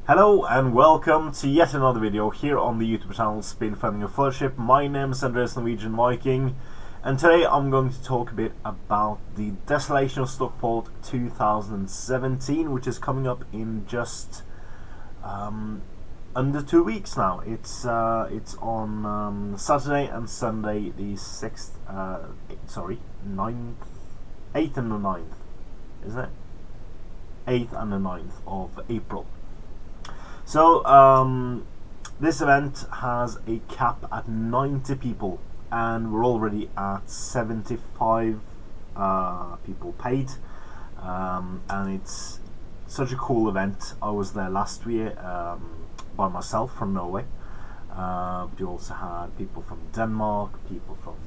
Hello and welcome to yet another video here on the YouTube channel Speedfunding a Floodship. My name is Andreas Norwegian Viking, and today I'm going to talk a bit about the Desolation of Stockport 2017, which is coming up in just under 2 weeks now. It's on Saturday and Sunday, the 8th and the 9th, isn't it? 8th and the 9th of April. So this event has a cap at 90 people, and we're already at 75 people paid, and it's such a cool event. I was there last year by myself from Norway, but you also had people from Denmark, people from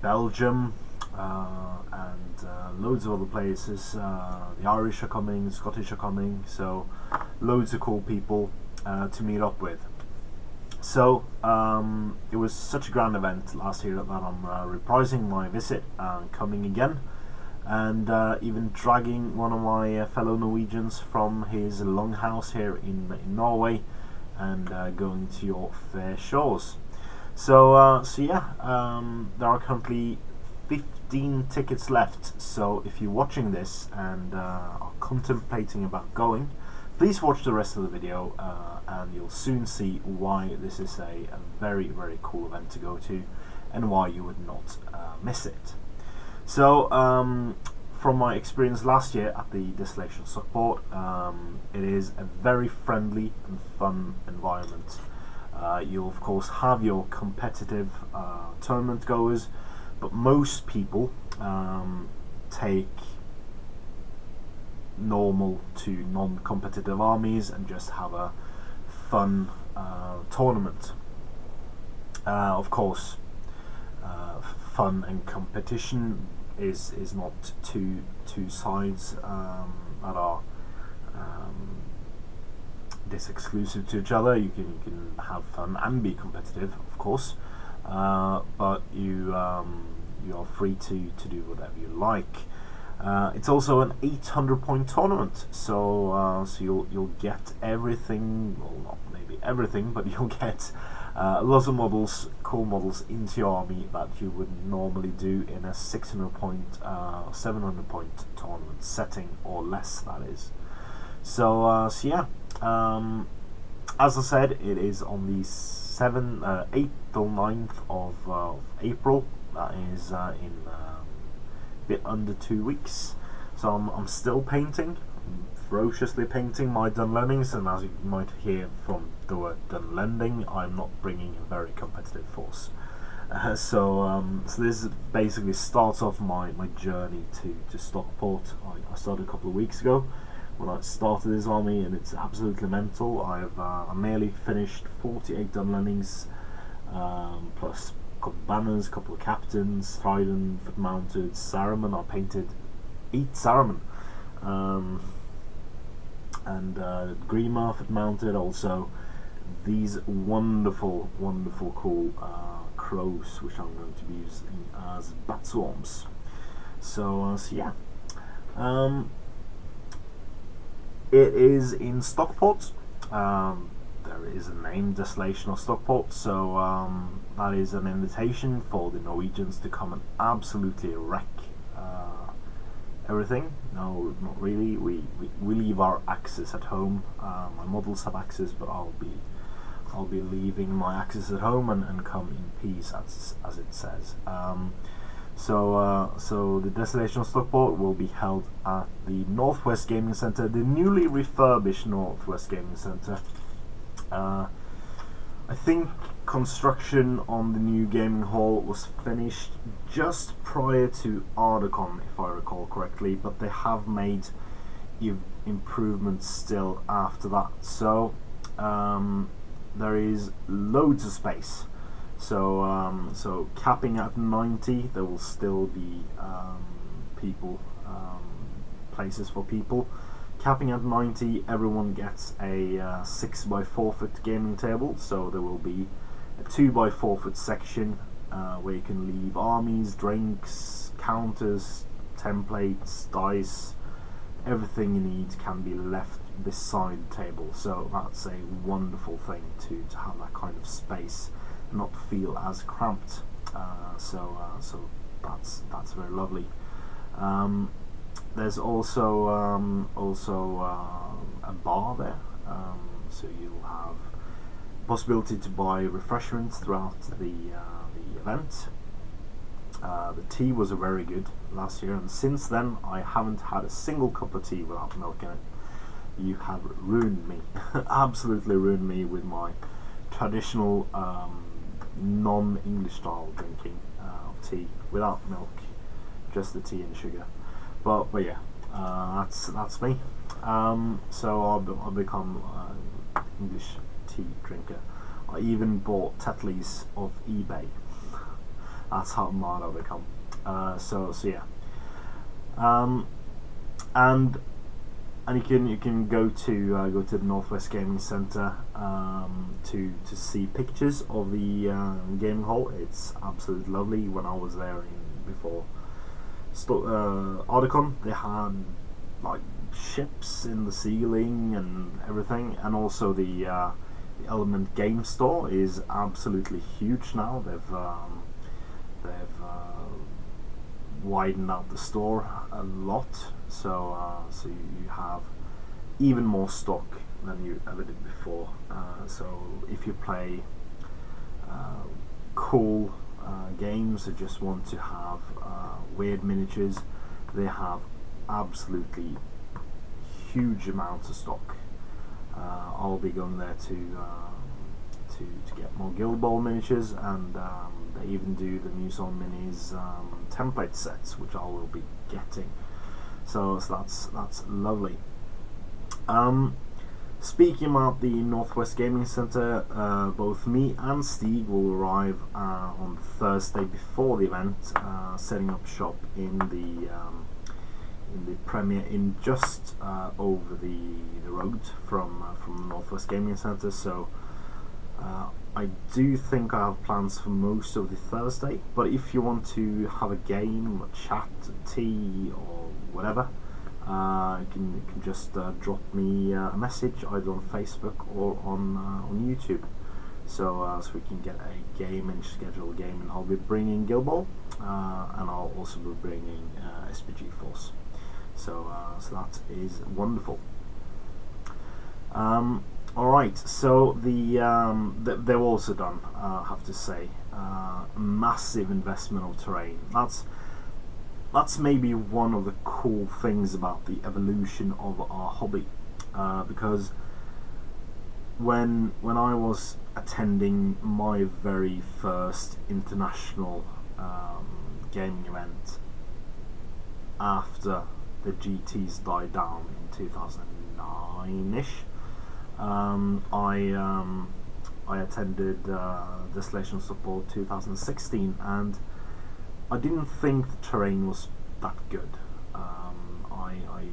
Belgium, and loads of other places. The Irish are coming, the Scottish are coming, so loads of cool people to meet up with. So it was such a grand event last year that I'm reprising my visit and coming again, and even dragging one of my fellow Norwegians from his longhouse here in Norway and going to your fair shores. So yeah, there are currently 15 tickets left, so if you're watching this and are contemplating about going, please watch the rest of the video and you'll soon see why this is a very, very cool event to go to and why you would not miss it. So from my experience last year at the Desolation of Stockport, it is a very friendly and fun environment. You'll of course have your competitive tournament goers, but most people take normal to non-competitive armies and just have a fun tournament. Of course, fun and competition is not two sides that are exclusive to each other. You can have fun and be competitive, of course. But you are free to do whatever you like. It's also an 800-point tournament, so you'll get everything. Well, not maybe everything, but you'll get lots of models, cool models into your army that you would normally do in a 600-point, 700-point tournament setting or less. That is. So yeah. As I said, it is on the 8th till 9th of April. That is in a bit under 2 weeks. So I'm still painting, ferociously painting my Dunlendings, and as you might hear from the word Dunlending, I'm not bringing a very competitive force. So this basically starts off my journey to Stockport. I started a couple of weeks ago when I started this army, and it's absolutely mental. I'm nearly finished 48 Dunlendings, plus a couple of banners, a couple of captains, trident, foot mounted, Saruman. I painted 8 Saruman, and Grima foot mounted. Also these wonderful, cool crows, which I'm going to be using as bat swarms. So yeah. It is in Stockport. There is a name, Desolation of Stockport, so that is an invitation for the Norwegians to come and absolutely wreck everything. No, not really. We leave our axes at home. My models have axes, but I'll be leaving my axes at home and come in peace, as it says. So the Desolation of Stockport will be held at the Northwest Gaming Centre, the newly refurbished Northwest Gaming Centre. I think construction on the new gaming hall was finished just prior to Ardacon, if I recall correctly, but they have made improvements still after that. So there is loads of space. So capping at 90, there will still be places for people. Capping at 90, everyone gets a 6x4 foot gaming table, so there will be a 2x4 foot section where you can leave armies, drinks, counters, templates, dice, everything you need can be left this side table, so that's a wonderful thing to have that kind of space, not feel as cramped. So that's very lovely. There's also a bar there, so you'll have possibility to buy refreshments throughout the event. The tea was very good last year, and since then I haven't had a single cup of tea without milk in it. You have ruined me, absolutely ruined me with my traditional non-English style drinking of tea without milk, just the tea and sugar. But yeah, that's me. So I've become English tea drinker. I even bought Tetleys off eBay. That's how mad I've become. So yeah. And you can go to the Northwest Gaming Centre to see pictures of the gaming hall. It's absolutely lovely. When I was there before Ardicon, they had like ships in the ceiling and everything, and also the Element Game Store is absolutely huge now. They've widened out the store a lot, so you have even more stock than you ever did before. So if you play cool games or just want to have weird miniatures, they have absolutely huge amounts of stock. I'll be going there to get more Guild Ball miniatures, and they even do the Muson Minis template sets, which I will be getting. So that's lovely. Speaking about the Northwest Gaming Centre, both me and Stig will arrive on Thursday before the event, setting up shop in the Premier Inn just over the road from Northwest Gaming Centre. So I do think I have plans for most of the Thursday, but if you want to have a game, a chat, a tea or whatever, you can just drop me a message either on Facebook or on YouTube. So we can get a game and schedule a game, and I'll be bringing Guild Ball, and I'll also be bringing SPG Force. So that is wonderful. Alright, so they've also done, I have to say, massive investment of terrain. That's maybe one of the cool things about the evolution of our hobby, because when I was attending my very first international gaming event after the GTs died down in 2009-ish, I attended Desolation of Stockport 2016, and I didn't think the terrain was that good. I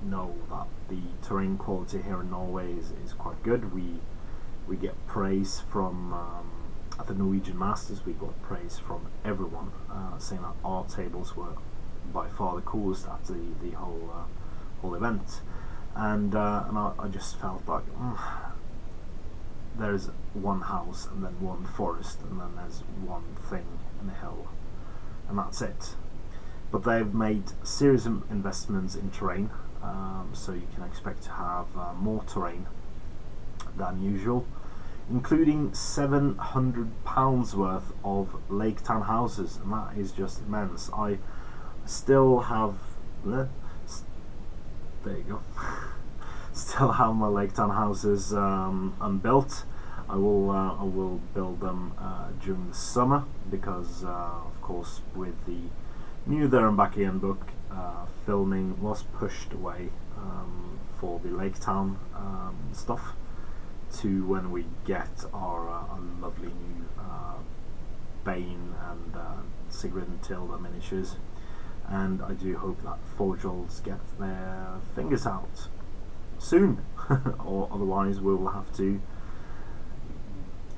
know that the terrain quality here in Norway is quite good. We get praise from at the Norwegian Masters. We got praise from everyone, saying that our tables were by far the coolest at the whole event. And I just felt like there's one house and then one forest and then there's one thing in the hill, and that's it. But they've made serious investments in terrain, so you can expect to have more terrain than usual, including £700 worth of Laketown houses, and that is just immense. I still have there you go. Still have my Laketown houses unbuilt. I will build them during the summer, because of course with the new There and Back Again book, filming was pushed away for the Laketown stuff to when we get our lovely new Bane and Sigrid and Tilda miniatures. And I do hope that Forgels get their fingers out soon, or otherwise we will have to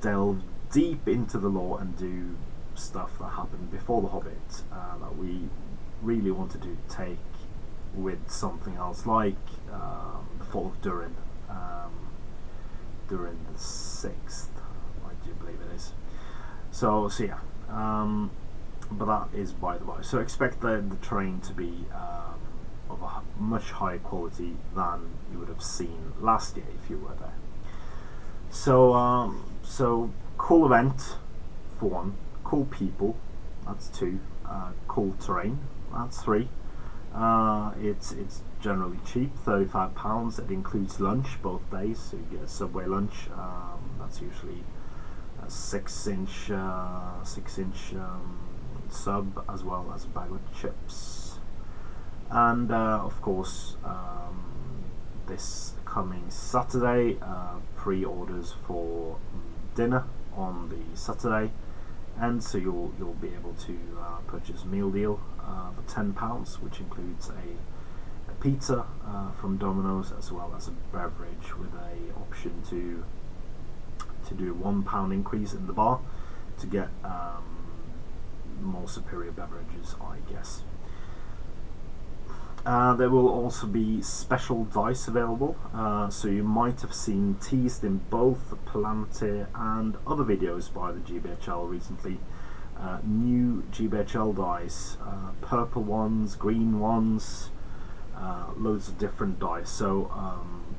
delve deep into the lore and do stuff that happened before The Hobbit that we really wanted to take with something else, like the Fall of Durin, Durin the 6th, I do believe it is. So yeah, but that is by the way. So expect the terrain to be of a much higher quality than you would have seen last year if you were there. So so cool event for 1, cool people, that's 2, cool terrain, that's 3. It's generally cheap, £35. It includes lunch both days, so you get a Subway lunch. That's usually a 6-inch sub, as well as a bag of chips. And of course, this coming Saturday, pre-orders for dinner on the Saturday, and so you'll be able to purchase a meal deal for £10, which includes a pizza from Domino's, as well as a beverage with a option to do a £1 increase in the bar to get more superior beverages, I guess. There will also be special dice available, so you might have seen teased in both Palantir and other videos by the GBHL recently, new GBHL dice, purple ones, green ones, loads of different dice. So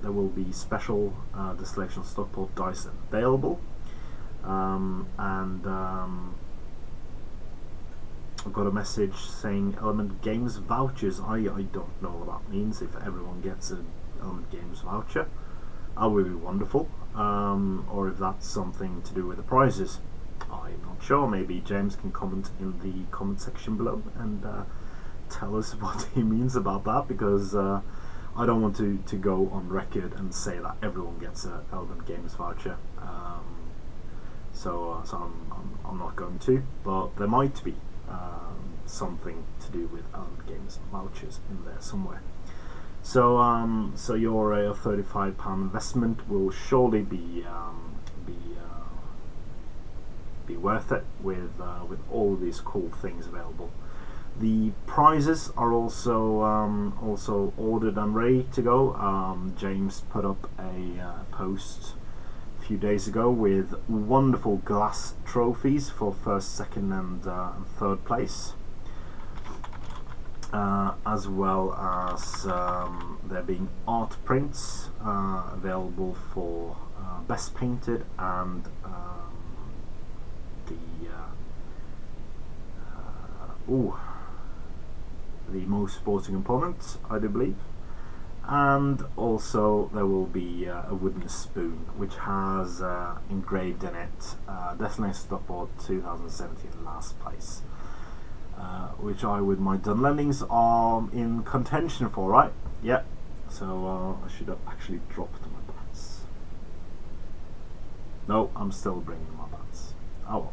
there will be special Desolation of Stockport dice available, and I've got a message saying Element Games vouchers. I don't know what that means. If everyone gets an Element Games voucher, that would be wonderful. Or if that's something to do with the prizes, I'm not sure. Maybe James can comment in the comment section below and tell us what he means about that, because I don't want to go on record and say that everyone gets an Element Games voucher. So I'm not going to, but there might be something to do with Element Games vouchers in there somewhere. So so your £35 investment will surely be worth it with all these cool things available. The prizes are also ordered and ready to go. James put up a post a few days ago with wonderful glass trophies for 1st, 2nd and 3rd place, as well as there being art prints available for best painted and the most sporting opponent, I do believe. And also there will be a wooden spoon which has engraved in it Desolation of Stockport 2017 last place, which I with my Dunlendings are in contention for, right? Yeah, so I should have actually dropped my pants. No, I'm still bringing my pants. Oh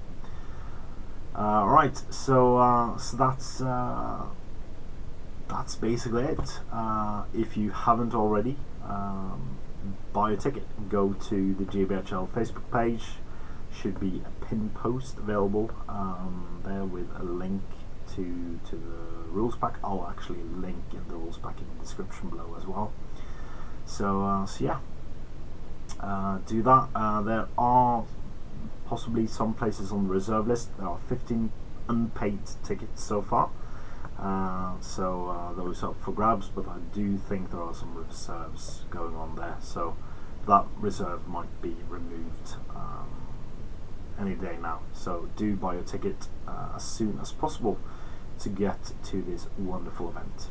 well. Right, so that's basically it. If you haven't already, buy a ticket. Go to the GBHL Facebook page. Should be a pin post available there with a link to the rules pack. I'll actually link in the rules pack in the description below as well. So yeah, do that. There are possibly some places on the reserve list. There are 15 unpaid tickets so far. So those are up for grabs, but I do think there are some reserves going on there, so that reserve might be removed any day now. So do buy your ticket as soon as possible to get to this wonderful event.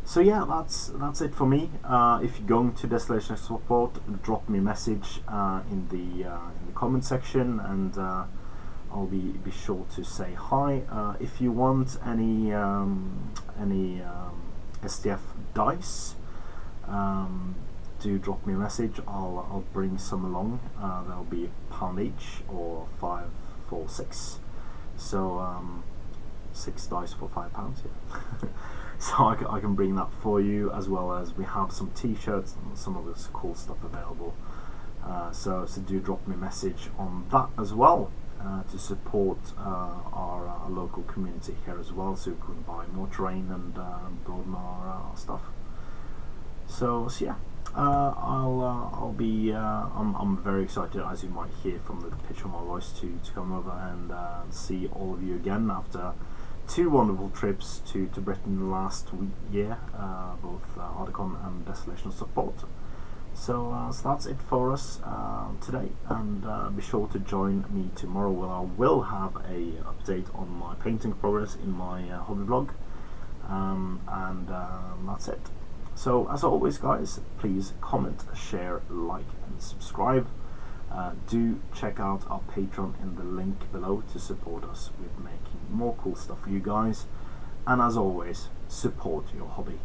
So yeah, that's it for me. If you're going to Desolation of Stockport, drop me a message in the comment section, and I'll be sure to say hi. If you want any SDF dice, do drop me a message. I'll bring some along. There'll be £1 each, or 5 for 6. So 6 dice for £5. Yeah. So I can bring that for you, as well as we have some t-shirts and some of this cool stuff available. So do drop me a message on that as well. to support our local community here as well, so we can buy more terrain and broaden our stuff. So yeah, I'll be I'm very excited, as you might hear from the pitch of my voice, to come over and see all of you again after 2 wonderful trips to Britain last year, both Ardicon and Desolation of Stockport. So that's it for us today, and be sure to join me tomorrow where I will have a update on my painting progress in my hobby blog, and that's it. So as always guys, please comment, share, like and subscribe. Do check out our Patreon in the link below to support us with making more cool stuff for you guys, and as always, support your hobby.